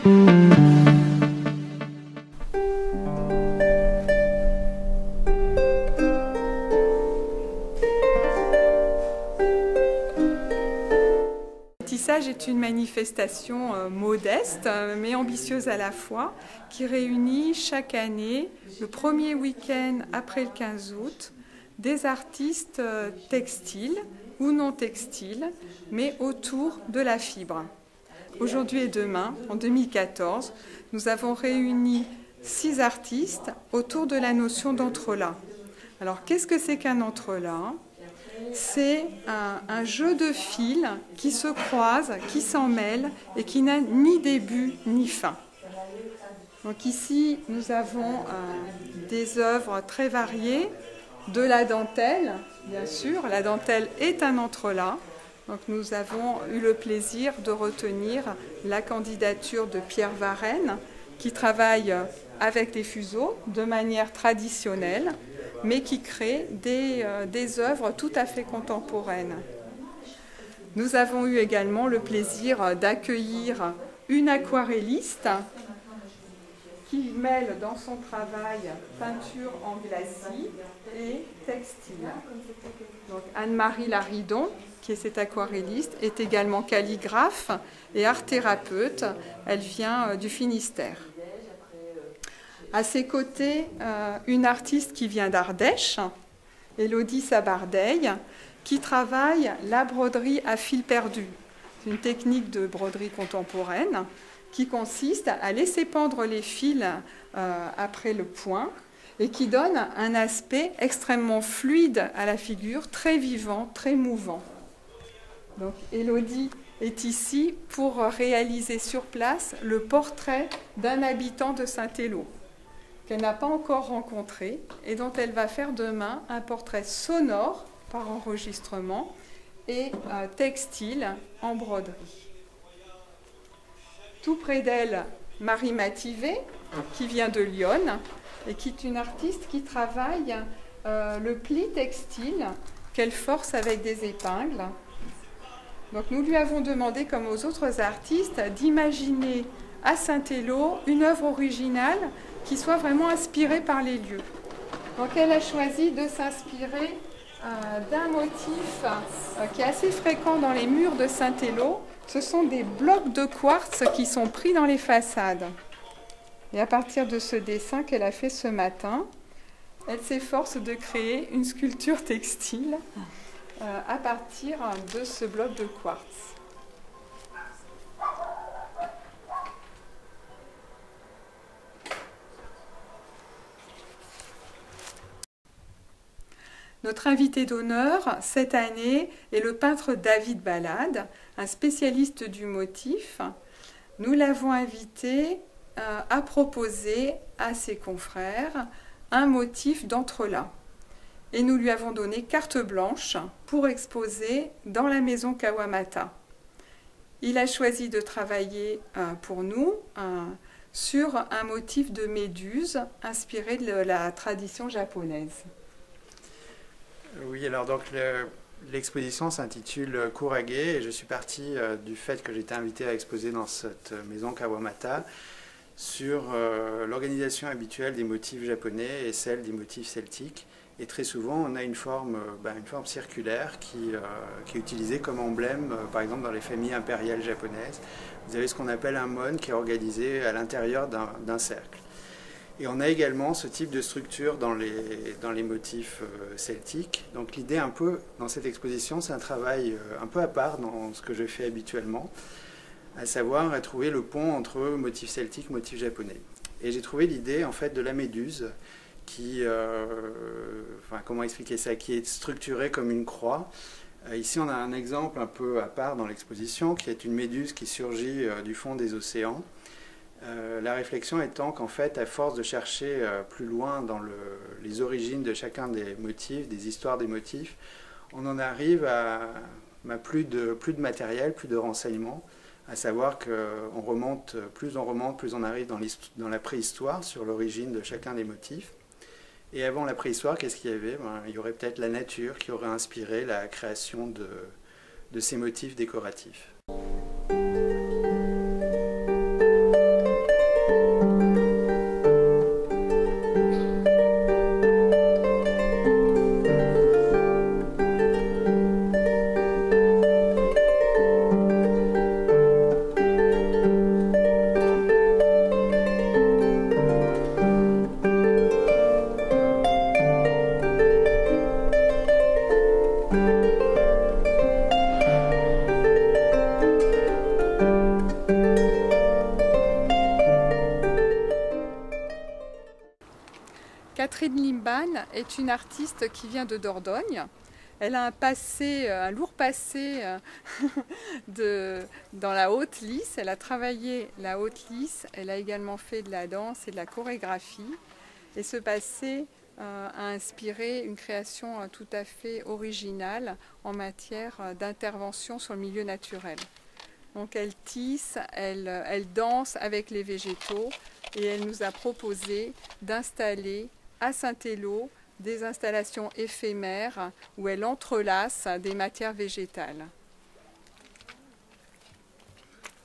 Le tissage est une manifestation modeste mais ambitieuse à la fois qui réunit chaque année, le premier week-end après le 15 août, des artistes textiles ou non textiles, mais autour de la fibre. Aujourd'hui et demain, en 2014, nous avons réuni 6 artistes autour de la notion d'entrelac. Alors, qu'est-ce que c'est qu'un entrelac ? C'est un jeu de fils qui se croisent, qui s'en mêlent et qui n'a ni début ni fin. Donc ici, nous avons des œuvres très variées, de la dentelle, bien sûr. La dentelle est un entrelac. Donc nous avons eu le plaisir de retenir la candidature de Pierre Varenne, qui travaille avec les fuseaux de manière traditionnelle, mais qui crée des œuvres tout à fait contemporaines. Nous avons eu également le plaisir d'accueillir une aquarelliste qui mêle dans son travail peinture en glacis et textile. Donc Anne-Marie Laridon, qui est cette aquarelliste, est également calligraphe et art-thérapeute. Elle vient du Finistère. À ses côtés, une artiste qui vient d'Ardèche, Élodie Sabardeille, qui travaille la broderie à fil perdu. C'est une technique de broderie contemporaine qui consiste à laisser pendre les fils après le point et qui donne un aspect extrêmement fluide à la figure, très vivant, très mouvant. Donc Élodie est ici pour réaliser sur place le portrait d'un habitant de Saint-Éloi qu'elle n'a pas encore rencontré et dont elle va faire demain un portrait sonore par enregistrement et textile en broderie. Tout près d'elle, Marie Mativet, qui vient de Lyon et qui est une artiste qui travaille le pli textile qu'elle force avec des épingles. Donc nous lui avons demandé, comme aux autres artistes, d'imaginer à Saint-Éloi une œuvre originale qui soit vraiment inspirée par les lieux. Donc elle a choisi de s'inspirer d'un motif qui est assez fréquent dans les murs de Saint-Éloi. Ce sont des blocs de quartz qui sont pris dans les façades. Et à partir de ce dessin qu'elle a fait ce matin, elle s'efforce de créer une sculpture textile à partir de ce bloc de quartz. Notre invité d'honneur cette année est le peintre David Balade, un spécialiste du motif. Nous l'avons invité à proposer à ses confrères un motif d'entrelac. Et nous lui avons donné carte blanche pour exposer dans la maison Kawamata. Il a choisi de travailler pour nous sur un motif de méduse inspiré de la tradition japonaise. Oui, alors donc l'exposition s'intitule Kurage et je suis parti du fait que j'étais invité à exposer dans cette maison Kawamata sur l'organisation habituelle des motifs japonais et celle des motifs celtiques. Et très souvent, on a une forme circulaire qui est utilisée comme emblème, par exemple dans les familles impériales japonaises. Vous avez ce qu'on appelle un mon qui est organisé à l'intérieur d'un cercle. Et on a également ce type de structure dans les motifs celtiques. Donc l'idée un peu dans cette exposition, c'est un travail un peu à part dans ce que je fais habituellement, à savoir trouver le pont entre motifs celtiques et motifs japonais. Et j'ai trouvé l'idée en fait de la méduse qui, comment expliquer ça, qui est structurée comme une croix. Ici on a un exemple un peu à part dans l'exposition qui est une méduse qui surgit du fond des océans. La réflexion étant qu'en fait, à force de chercher plus loin dans les origines de chacun des motifs, des histoires des motifs, on en arrive à plus de matériel, plus de renseignements, à savoir qu'on remonte, plus on arrive dans la préhistoire sur l'origine de chacun des motifs. Et avant la préhistoire, qu'est-ce qu'il y avait ? Il y aurait peut-être la nature qui aurait inspiré la création de ces motifs décoratifs. est une artiste qui vient de Dordogne. Elle a un passé, un lourd passé dans la haute lice. Elle a travaillé la haute lice. Elle a également fait de la danse et de la chorégraphie. Et ce passé a inspiré une création tout à fait originale en matière d'intervention sur le milieu naturel. Donc elle tisse, elle danse avec les végétaux et elle nous a proposé d'installer à Saint-Élaud des installations éphémères où elle entrelace des matières végétales.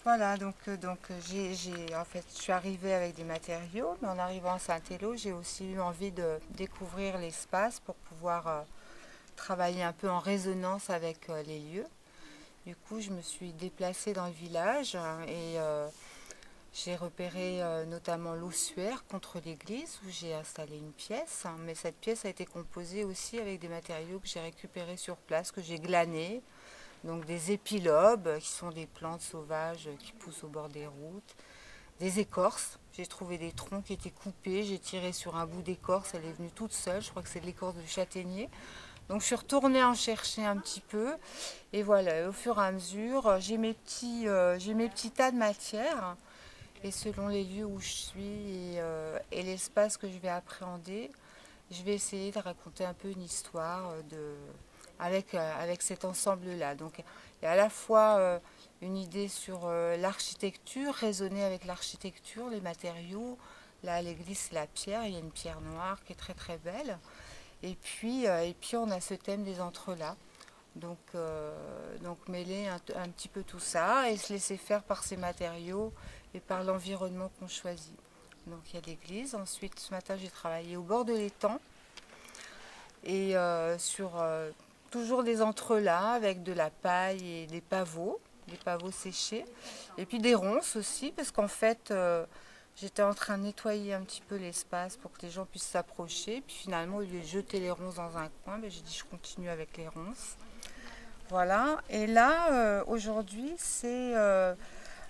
Voilà, donc en fait, je suis arrivée avec des matériaux, mais en arrivant à Saint-Élaud, j'ai aussi eu envie de découvrir l'espace pour pouvoir travailler un peu en résonance avec les lieux. Du coup, je me suis déplacée dans le village et j'ai repéré notamment l'ossuaire contre l'église où j'ai installé une pièce. Mais cette pièce a été composée aussi avec des matériaux que j'ai récupérés sur place, que j'ai glanés. Donc des épilobes, qui sont des plantes sauvages qui poussent au bord des routes. Des écorces, j'ai trouvé des troncs qui étaient coupés, j'ai tiré sur un bout d'écorce, elle est venue toute seule, je crois que c'est de l'écorce de châtaignier. Donc je suis retournée en chercher un petit peu. Et voilà, au fur et à mesure, j'ai mes petits tas de matière. Et selon les lieux où je suis et l'espace que je vais appréhender, je vais essayer de raconter un peu une histoire avec cet ensemble-là. Donc il y a à la fois une idée sur l'architecture, raisonner avec l'architecture, les matériaux. Là, l'église, c'est la pierre, il y a une pierre noire qui est très très belle. Et puis on a ce thème des entrelacs. Donc mêler un petit peu tout ça et se laisser faire par ces matériaux et par l'environnement qu'on choisit. Donc il y a l'église. Ensuite, ce matin, j'ai travaillé au bord de l'étang et sur toujours des entrelacs avec de la paille et des pavots séchés. Et puis des ronces aussi, parce qu'en fait, j'étais en train de nettoyer un petit peu l'espace pour que les gens puissent s'approcher. Puis finalement, au lieu de jeter les ronces dans un coin, j'ai dit je continue avec les ronces. Voilà. Et là, aujourd'hui, c'est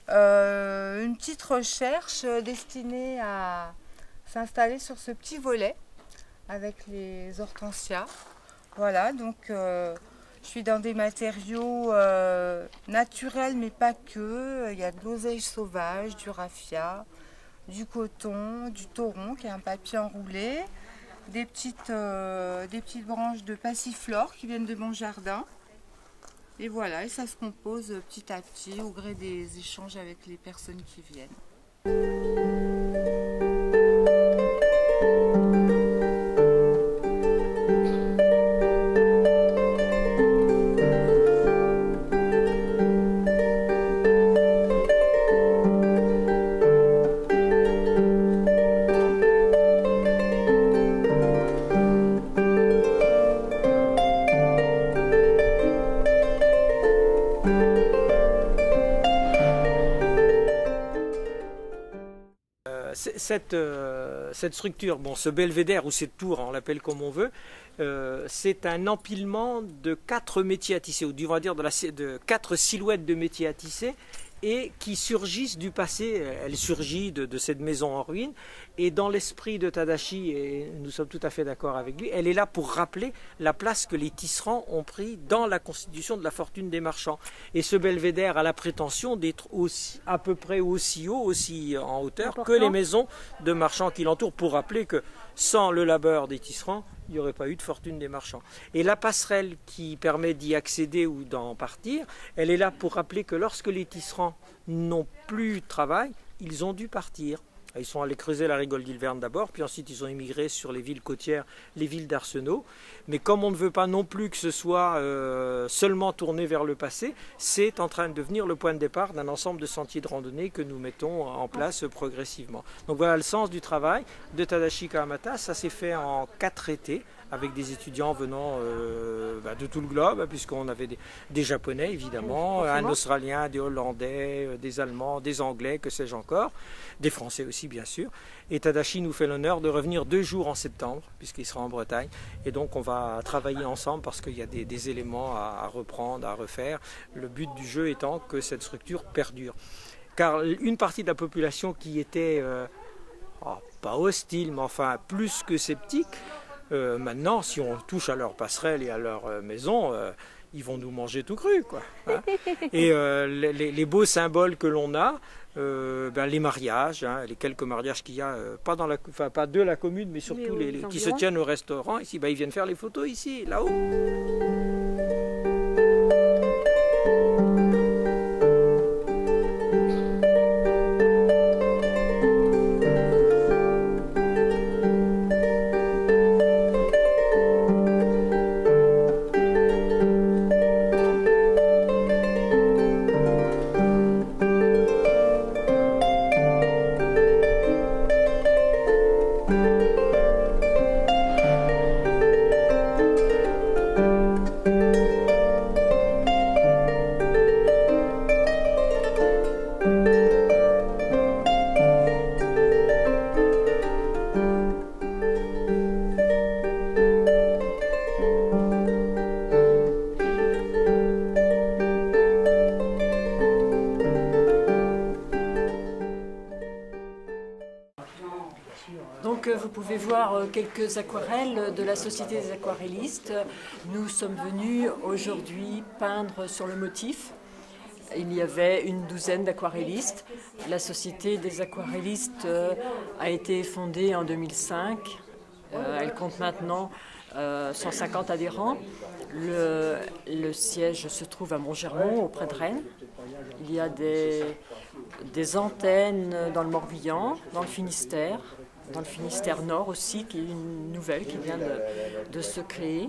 une petite recherche destinée à s'installer sur ce petit volet avec les hortensias. Voilà, donc je suis dans des matériaux naturels, mais pas que. Il y a de l'oseille sauvage, du raffia, du coton, du tauron, qui est un papier enroulé, des petites branches de passiflore qui viennent de mon jardin. Et voilà, et ça se compose petit à petit au gré des échanges avec les personnes qui viennent. Cette structure, bon, ce belvédère ou cette tour, on l'appelle comme on veut, c'est un empilement de 4 métiers à tisser, ou on va dire de 4 silhouettes de métiers à tisser, et qui surgissent du passé. Elle surgit de cette maison en ruine, et dans l'esprit de Tadashi, et nous sommes tout à fait d'accord avec lui, elle est là pour rappeler la place que les tisserands ont pris dans la constitution de la fortune des marchands. Et ce belvédère a la prétention d'être à peu près aussi haut, aussi en hauteur que les maisons de marchands qui l'entourent, pour rappeler que sans le labeur des tisserands, il n'y aurait pas eu de fortune des marchands. Et la passerelle qui permet d'y accéder ou d'en partir, elle est là pour rappeler que lorsque les tisserands n'ont plus de travail, ils ont dû partir. Ils sont allés creuser la rigole d'Hilverne d'abord, puis ensuite ils ont émigré sur les villes côtières, les villes d'Arsenault. Mais comme on ne veut pas non plus que ce soit seulement tourné vers le passé, c'est en train de devenir le point de départ d'un ensemble de sentiers de randonnée que nous mettons en place progressivement. Donc voilà le sens du travail de Tadashi Kawamata. Ça s'est fait en 4 étés, avec des étudiants venant de tout le globe, puisqu'on avait des Japonais évidemment, un Australien, des Hollandais, des Allemands, des Anglais, que sais-je encore, des Français aussi bien sûr. Et Tadashi nous fait l'honneur de revenir 2 jours en septembre, puisqu'il sera en Bretagne, et donc on va travailler ensemble parce qu'il y a des éléments à reprendre, à refaire, le but du jeu étant que cette structure perdure. Car une partie de la population qui était pas hostile, mais enfin plus que sceptique, Maintenant, si on touche à leurs passerelles et à leur maison, ils vont nous manger tout cru, quoi. Hein. Et les beaux symboles que l'on a, les mariages, hein, les quelques mariages qu'il y a, pas de la commune, mais surtout les qui se tiennent au restaurant, ici, ils viennent faire les photos ici, là-haut. Donc vous pouvez voir quelques aquarelles de la Société des aquarellistes. Nous sommes venus aujourd'hui peindre sur le motif. Il y avait une douzaine d'aquarellistes. La Société des aquarellistes a été fondée en 2005. Elle compte maintenant 150 adhérents. Le siège se trouve à Montgermont, auprès de Rennes. Il y a des antennes dans le Morbihan, dans le Finistère Nord aussi, qui est une nouvelle qui vient de se créer.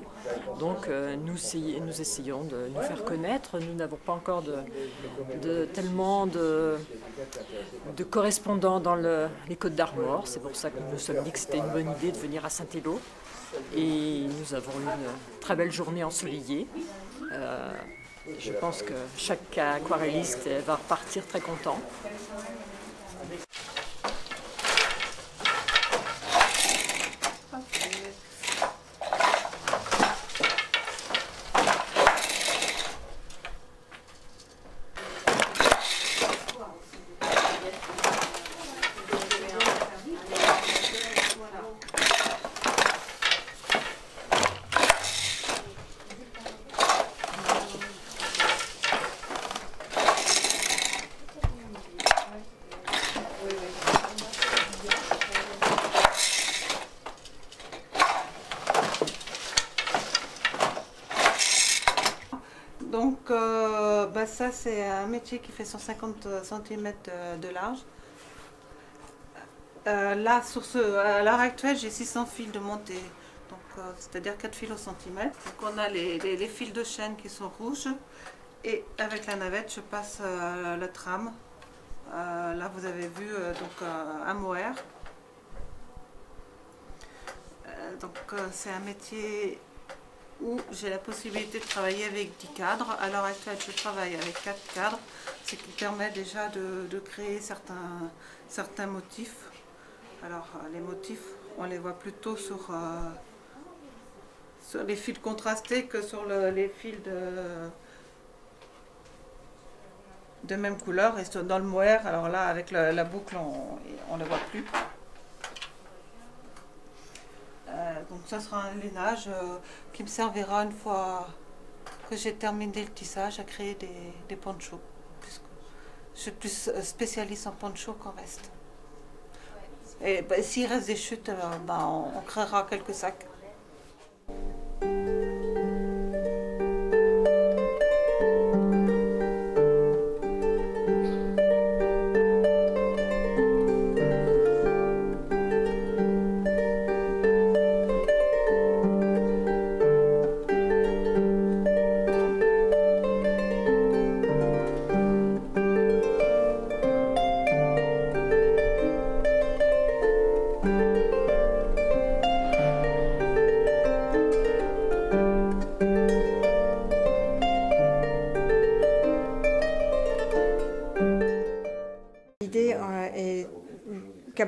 Donc nous essayons de nous faire connaître. Nous n'avons pas encore tellement de correspondants dans les Côtes d'Armor. C'est pour ça que nous nous sommes dit que c'était une bonne idée de venir à Saint-Élo. Et nous avons eu une très belle journée ensoleillée. Je pense que chaque aquarelliste va repartir très content. Donc ça c'est un métier qui fait 150 cm de large. Là, à l'heure actuelle, j'ai 600 fils de montée, c'est-à-dire 4 fils au centimètre. Donc on a les fils de chaîne qui sont rouges et avec la navette je passe la trame. Là vous avez vu un mohair. C'est un métier où j'ai la possibilité de travailler avec 10 cadres. À l'heure actuelle, je travaille avec 4 cadres, ce qui permet déjà de créer certains motifs. Alors, les motifs, on les voit plutôt sur les fils contrastés que sur les fils de même couleur. Et dans le mohair, alors là, avec la boucle, on ne les voit plus. Donc ça sera un lainage qui me servira une fois que j'ai terminé le tissage à créer des ponchos, puisque je suis plus spécialiste en poncho qu'en veste. Et s'il reste des chutes, on créera quelques sacs.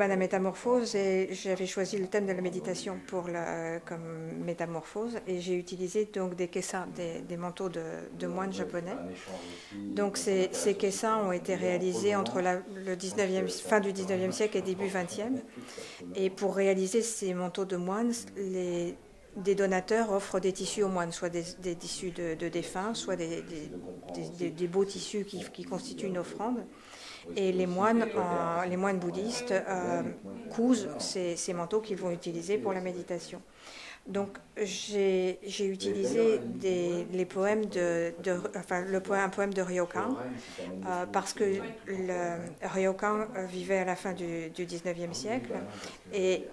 cabane à métamorphose et j'avais choisi le thème de la méditation comme métamorphose et j'ai utilisé donc des kessins, des manteaux de moines japonais. Donc ces kessins ont été réalisés entre fin du 19e siècle et début 20e. Et pour réaliser ces manteaux de moines, des donateurs offrent des tissus aux moines, soit des tissus de défunts, soit des beaux tissus qui constituent une offrande. Et les moines bouddhistes cousent ces manteaux qu'ils vont utiliser pour la méditation. Donc j'ai utilisé un poème de Ryokan parce que Ryokan vivait à la fin du 19e siècle et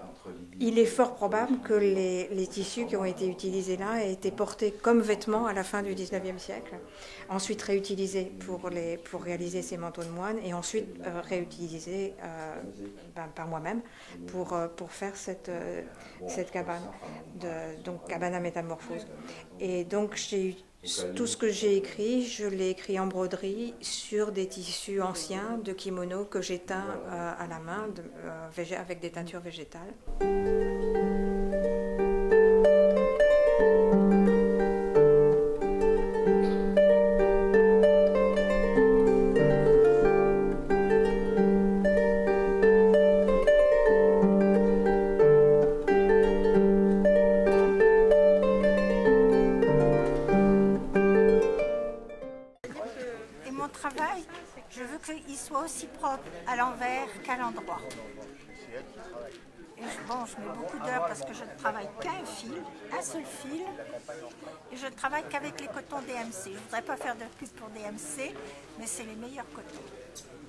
il est fort probable que les tissus qui ont été utilisés là aient été portés comme vêtements à la fin du 19e siècle, ensuite réutilisés pour réaliser ces manteaux de moine et ensuite réutilisés par moi-même pour faire cette cabane. Donc cabane à métamorphose. Et donc tout ce que j'ai écrit, je l'ai écrit en broderie sur des tissus anciens de kimono que j'ai teints à la main avec des teintures végétales. Je veux qu'il soit aussi propre à l'envers qu'à l'endroit. Je mets beaucoup d'heures parce que je ne travaille qu'un seul fil, et je ne travaille qu'avec les cotons DMC. Je ne voudrais pas faire de pub pour DMC, mais c'est les meilleurs cotons.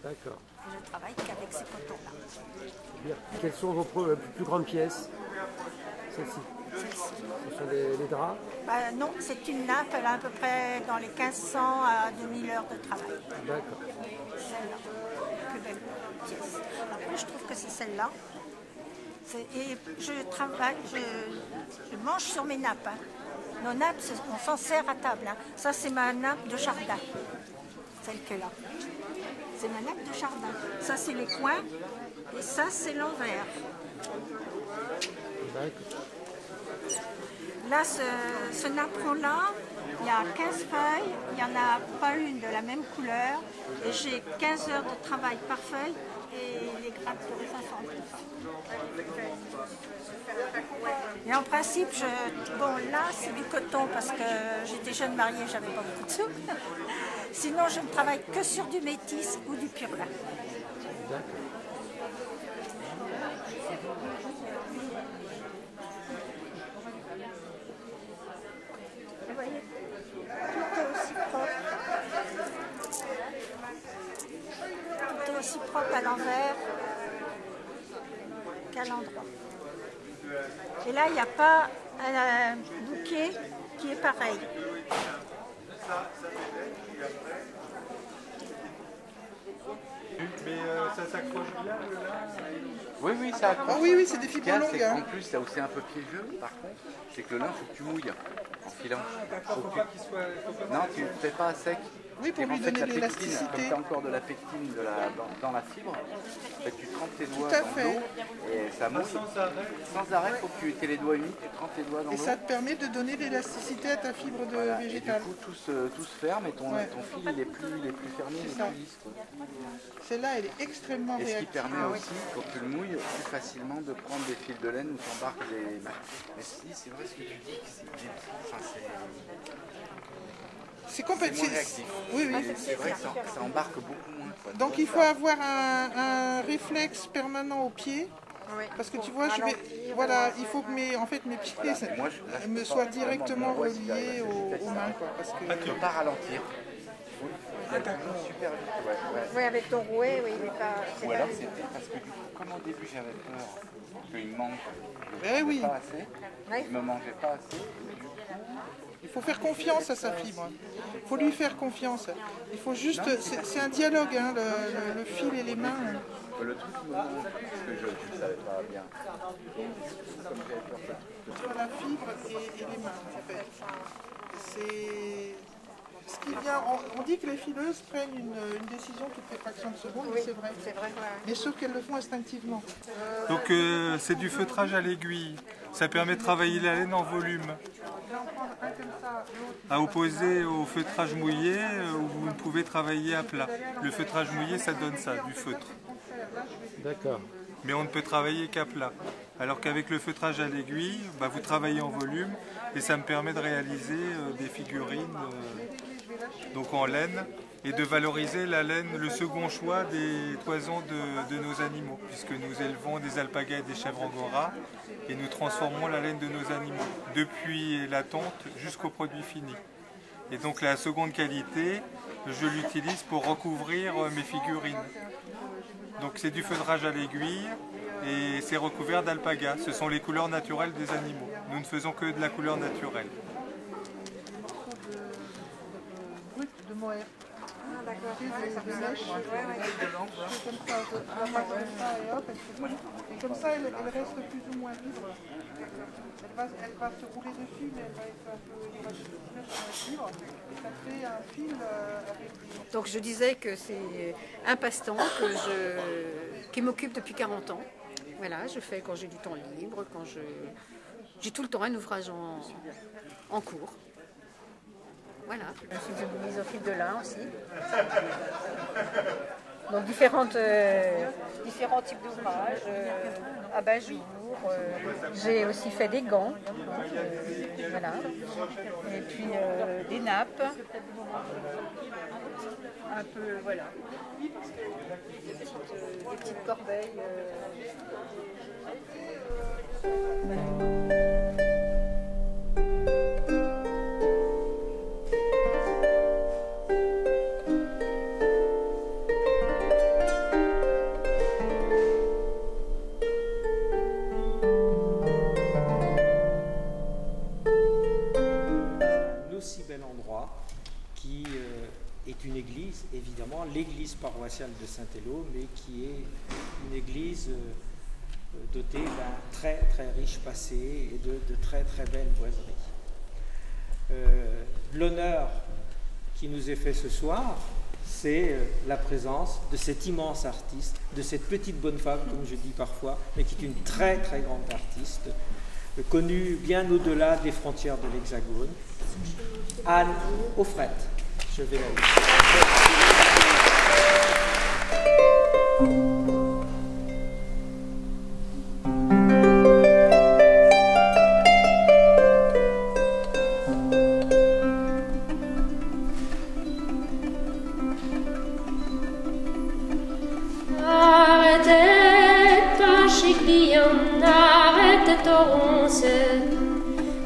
D'accord. Je ne travaille qu'avec ces cotons-là. Bien. Quelles sont vos plus grandes pièces? Celles-ci. Ce sont les draps? Non, c'est une nappe, elle a à peu près dans les 1500 à 2000 heures de travail. D'accord. Celle-là, la plus belle pièce. Après, je trouve que c'est celle-là. Et je mange sur mes nappes. Nos nappes, on s'en sert à table. Ça, c'est ma nappe de jardin, celle qui est là. C'est ma nappe de jardin. Ça, c'est les coins, et ça, c'est l'envers. D'accord. Là, ce napperon-là, il y a 15 feuilles, il n'y en a pas une de la même couleur, et j'ai 15 heures de travail par feuille, et les grappes de raisin sont en plus. Et en principe, là, c'est du coton, parce que j'étais jeune mariée, j'avais pas beaucoup de sous. Sinon, je ne travaille que sur du métis ou du pur lin. Vous voyez, tout est aussi propre. Tout est aussi propre à l'envers qu'à l'endroit. Et là, il n'y a pas un bouquet qui est pareil. Mais ça s'accroche bien là? Oui, ça accroche. Ah oui, c'est des fibres longues. En plus, là où c'est un peu piégeux, par contre, c'est que le lin, il faut que tu mouilles en filant. Non, tu ne le fais pas à sec. Oui, pour lui donner de l'élasticité. Comme tu as encore de la pectine dans la fibre, tu trempes tes doigts Tout à dans fait. l'eau et ça mouille. Sans arrêt, il faut que tu aies les doigts humides, tu trempes tes doigts dans l'eau. Et ça te permet de donner de l'élasticité à ta fibre végétale. Et du coup, tout se ferme et ton fil il est plus fermé, il est plus lisse. Celle-là, elle est extrêmement réactive. Et ce qui permet aussi, quand tu le mouilles, plus facilement de prendre des fils de laine où tu embarques des... Mais si, c'est vrai ce que tu dis, c'est complètement réactif. Oui. C'est vrai que ça embarque beaucoup moins. Quoi. Donc il faut avoir un réflexe permanent au pied. Parce que tu vois, il faut que mes pieds me soient directement reliés aux mains. Parce que... Tu ne peux pas ralentir. Super vite, Oui, avec ton rouet, oui, mais pas... Ou alors c'était parce que du coup, comme au début j'avais peur qu'il me manque, pas assez, il ne me mangeait pas assez. Il faut faire confiance à sa fibre. Il faut lui faire confiance. Il faut juste... C'est un dialogue, le fil et les mains. Le truc me manque, parce que je ne savais pas bien. Comme j'avais peur entre la fibre et les mains, en fait. Ce qui vient, on dit que les fileuses prennent une décision toutes les fractions de seconde, oui, c'est vrai. Mais sauf qu'elles le font instinctivement. Donc c'est du feutrage à l'aiguille. Ça permet de travailler la laine en volume. À opposer au feutrage mouillé où vous ne pouvez travailler à plat. Le feutrage mouillé, ça donne ça, du feutre. D'accord. Mais on ne peut travailler qu'à plat. Alors qu'avec le feutrage à l'aiguille, bah, vous travaillez en volume et ça me permet de réaliser des figurines donc en laine et de valoriser la laine, le second choix des toisons de nos animaux, puisque nous élevons des alpagas et des chèvres angora et nous transformons la laine de nos animaux, depuis la tonte jusqu'au produit fini. Et donc la seconde qualité, je l'utilise pour recouvrir mes figurines. Donc c'est du feutrage à l'aiguille et c'est recouvert d'alpaga. Ce sont les couleurs naturelles des animaux. Nous ne faisons que de la couleur naturelle. De mohair. Ah d'accord. Et comme ça, elle reste plus ou moins libre. Elle va se rouler dessus, mais elle va être un peu libre. Et ça fait un fil avec des... Donc je disais que c'est un passe-temps qui m'occupe depuis 40 ans. Voilà, je fais quand j'ai du temps libre, quand j'ai tout le temps un ouvrage en cours. Voilà. Je suis mise au fil de lin aussi. Donc différents types d'ouvrages, abat-jour. J'ai aussi fait des gants. Voilà. Et puis des nappes. Un peu, voilà. Des petites corbeilles. Qui est une église, évidemment, l'église paroissiale de Saint-Éloi, mais qui est une église dotée d'un très très riche passé et de très très belles boiseries. L'honneur qui nous est fait ce soir, c'est la présence de cet immense artiste, de cette petite bonne femme, comme je dis parfois, mais qui est une très très grande artiste, connue bien au-delà des frontières de l'Hexagone, Anne Offret. Je vais la lire. Arrêtez ta chiquillon, arrêtez ton ronce,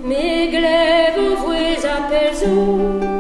mes glaives vous appellent